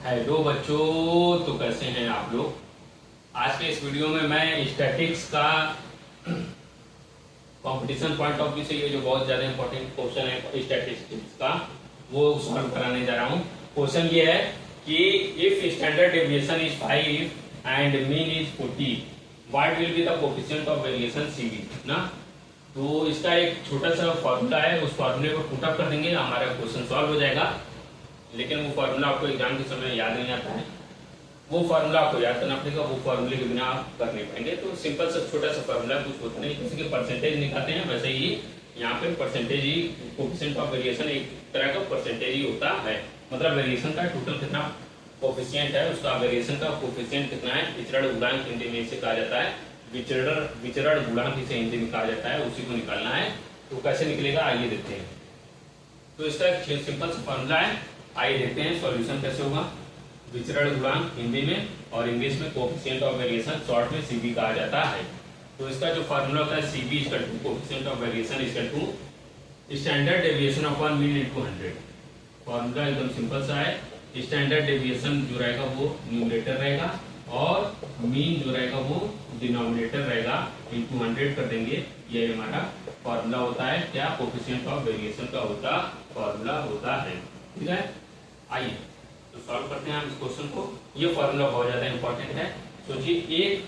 Hello बच्चों, तो कैसे हैं आप लोग। आज के इस वीडियो में मैं स्टैटिक्स का कंपटीशन पॉइंट ऑफ व्यू से ये जो बहुत ज़्यादा इंपॉर्टेंट क्वेश्चन है स्टैटिस्टिक्स का, वो सॉल्व कराने जा रहा हूँ। क्वेश्चन ये है कि if standard deviation is 5 and mean is 40, what will be the coefficient of variation CV ना। तो इसका एक छोटा सा फॉर्मूला है, उस फॉर्मूले को पुट अप कर देंगे, हमारा क्वेश्चन सॉल्व हो जाएगा। लेकिन वो फार्मूला आपको एग्जाम के समय याद नहीं आता है, वो फार्मूला आपको याद करना पड़ेगा, वो फार्मूले के बिना आप कर नहीं पाएंगे। तो सिंपल सा छोटा सा फार्मूला, कुछ होता नहीं, जैसे कि परसेंटेज निकालते हैं वैसे ही यहाँ पे percentage he coefficient of variation एक तरह का परसेंटेज ही होता है। मतलब वेरिएशन का टोटल कितना कोएफिशिएंट है, उसका वेरिएशन का कोएफिशिएंट कितना है, विचरण गुणांक हिंदी में इसे कहा जाता है, विचरण गुणांक इसे हिंदी में कहा जाता है, उसी को निकालना है। तो कैसे निकलेगा आइए देखते हैं। तो इसका एक सिंपल सा फॉर्मूला है, आइए देखते हैं सॉल्यूशन कैसे होगा। विचरण गुणांक हिंदी में और इंग्लिश में कोएफिशिएंट ऑफ वेरिएशन, शॉर्ट में CV कहा जाता है। तो इसका जो फार्मूला होता है CV equal to coefficient of variation equal to standard deviation upon mean into 100। Formula एकदम सिंपल सा है, स्टैंडर्ड डेविएशन जो रहेगा वो न्यूमरेटर रहेगा और मीन जो रहेगा वो डिनोमिनेटर रहेगा, इनटू 100 कर देंगे। ये हमारा फार्मूला होता है, क्या कोएफिशिएंट ऑफ वेरिएशन का होता फार्मूला होता है। ठीक है, आइए तो सॉल्व करते हैं हम इस क्वेश्चन को। ये फार्मूला बहुत ज्यादा इंपॉर्टेंट है। सोचिए एक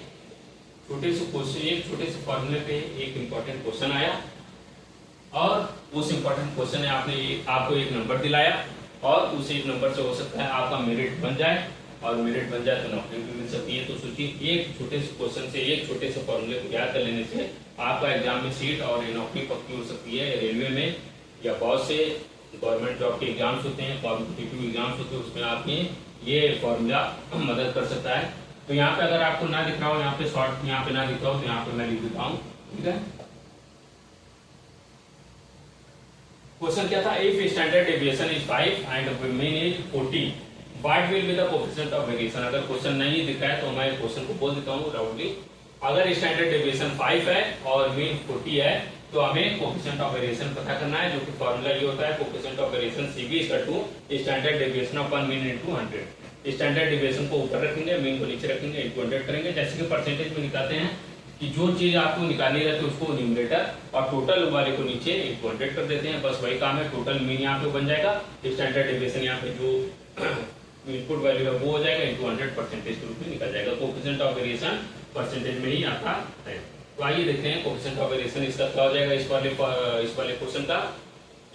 छोटे से क्वेश्चन, एक छोटे से फार्मूले पे एक इंपॉर्टेंट क्वेश्चन आया और उस इंपॉर्टेंट क्वेश्चन ने आपको एक नंबर दिलाया और उस एक नंबर से हो सकता है आपका मेरिट बन जाए, और मेरिट बन जाए तो नौकरी भी मिल सकती है। तो सोचिए एक छोटे से क्वेश्चन से, एक छोटे से फॉर्मूले को याद कर लेने से आपका एग्जाम में सीट और नौकरी पक्की हो सकती है। रेलवे में या बहुत से गवर्नमेंट जॉब के एग्जाम्स होते हैं, कॉम्पिटिटिव एग्जाम्स होते हैं, उसमें आपकी ये फॉर्मूला मदद कर सकता है। तो यहाँ पे अगर आपको ना दिख रहा हो, यहाँ पे शॉर्ट यहाँ पे ना दिख रहा हो, तो यहाँ पे मैं लिख देता हूँ। ठीक है, क्वेश्चन क्या था, if standard deviation is 5 and mean is 40, what will be the coefficient of variation. अगर क्वेश्चन नहीं दिख रहा है तो मैं क्वेश्चन को बोल देता हूँ राउंडली। अगर स्टैंडर्ड डेविएशन 5 है और मीन 40 है तो हमें कोएफिशिएंट ऑफ वेरिएशन पता करना है, जो कि फार्मूला ये होता है, coefficient of variation CV equal to standard deviation upon mean into 100। Standard deviation को ऊपर रखेंगे, मीन को नीचे रखेंगे, इनटू 100 करेंगे। जैसे कि परसेंटेज में निकालते हैं कि जो चीज आपको निकालनी रहती है उसको न्यूमरेटर और टोटल वाले को नीचे इनटू 100 कर देते हैं, बस वही काम है। टोटल मीन यहाँ पे बन जाएगा, स्टैंडर्ड डेविएशन यहाँ पे जो इनपुट वैल्यू है वो हो जाएगा, इनटू 100 परसेंटेज के रूप में निकल जाएगा। कोएफिशिएंट ऑफ वेरिएशन परसेंटेज में ही आता है। तो आइए देखते हैं कोएफिशिएंट ऑफ वेरिएशन इसका क्या हो जाएगा। इस वाले क्वेश्चन का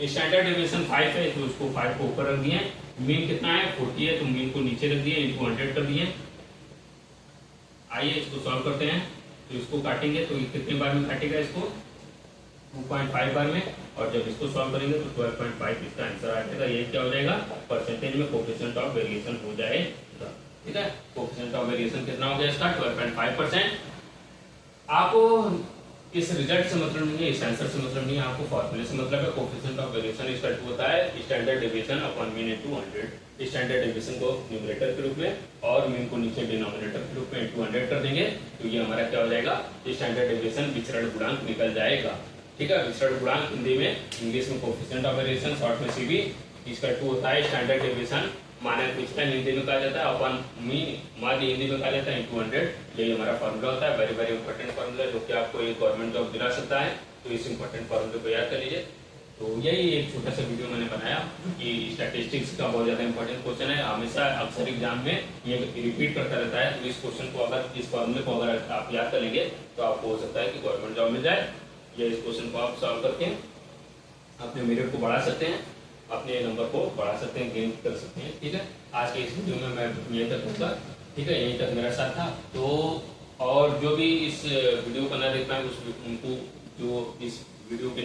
स्टैंडर्ड डेविएशन 5 है तो उसको 5 को ऊपर रख दिए, मीन कितना है 40 है तो मीन को नीचे रख दिए, इनटू 100 कर दिए। आइए इसको सॉल्व करते हैं। तो इसको काटेंगे तो कितने बार में काटेगा, इसको 2.5 बार में, और जब इसको सॉल्व करेंगे तो 12.5 इसका आंसर आ जाएगा। ये क्या हो जाएगा, परसेंटेज में कोएफिशिएंट ऑफ वेरिएशन हो जाएगा। ठीक है, कोएफिशिएंट ऑफ वेरिएशन कितना हो गया इसका 12.5%। आपको इस रिजल्ट से मतलब नहीं है, इस आंसर से मतलब नहीं है, आपको फॉर्मूले से मतलब है। कोएफिशिएंट ऑफ वेरिएशन इसका होता है standard deviation upon mean into 100। Standard deviation को न्यूमरेटर के रूप में और मीन को नीचे डिनोमिनेटर के रूप में इनटू 100 कर देंगे, तो ये हमारा क्या हो जाएगा, स्टैंडर्ड डेविएशन विचरण गुणांक निकल जाएगा। ठीक है, विचरण गुणांक हिंदी में, इंग्लिश में कोएफिशिएंट ऑफ वेरिएशन, शॉर्ट में CV इसका 2 होता है। स्टैंडर्ड डेविएशन मानक विचलन हिंदी में कहा जाता है, अपन मीन माध्य हिंदी में कहा जाता है, इनटू 100। यही हमारा फार्मूला होता है, वेरी वेरी इंपॉर्टेंट फार्मूला, जो कि आपको एक गवर्नमेंट जॉब दिला सकता है। तो इस इंपॉर्टेंट फार्मूले को याद कर लीजिए। तो यही एक छोटा सा वीडियो मैंने बनाया कि स्टैटिस्टिक्स का बहुत ज्यादा इंपॉर्टेंट क्वेश्चन है, हमेशा अक्सर एग्जाम में ये रिपीट करता रहता है। तो इस क्वेश्चन को अगर, इस फार्मूले को अगर आप याद कर लेंगे तो आपको हो सकता है कि गवर्नमेंट जॉब मिल जाए। या इस क्वेश्चन को आप सॉल्व करके अपने मेरिट को बढ़ा सकते हैं, अपने नंबर को बढ़ा सकते हैं, गेन कर सकते हैं। ठीक है, आज के इस वीडियो में मैं यहीं तक दूंगा। ठीक है, यहीं तक मेरा साथ था। तो और जो भी इस वीडियो को ना देख पाए उनको, जो इस वीडियो के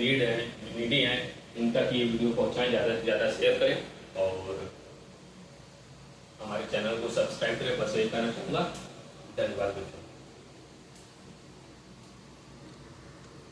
नीडी हैं, उन तक ये वीडियो पहुंचाएं, ज़्यादा से ज़्यादा शेयर करें और हमारे चैनल को सब्सक्राइब करें। बस यही कहना चाहूँगा। धन्यवाद।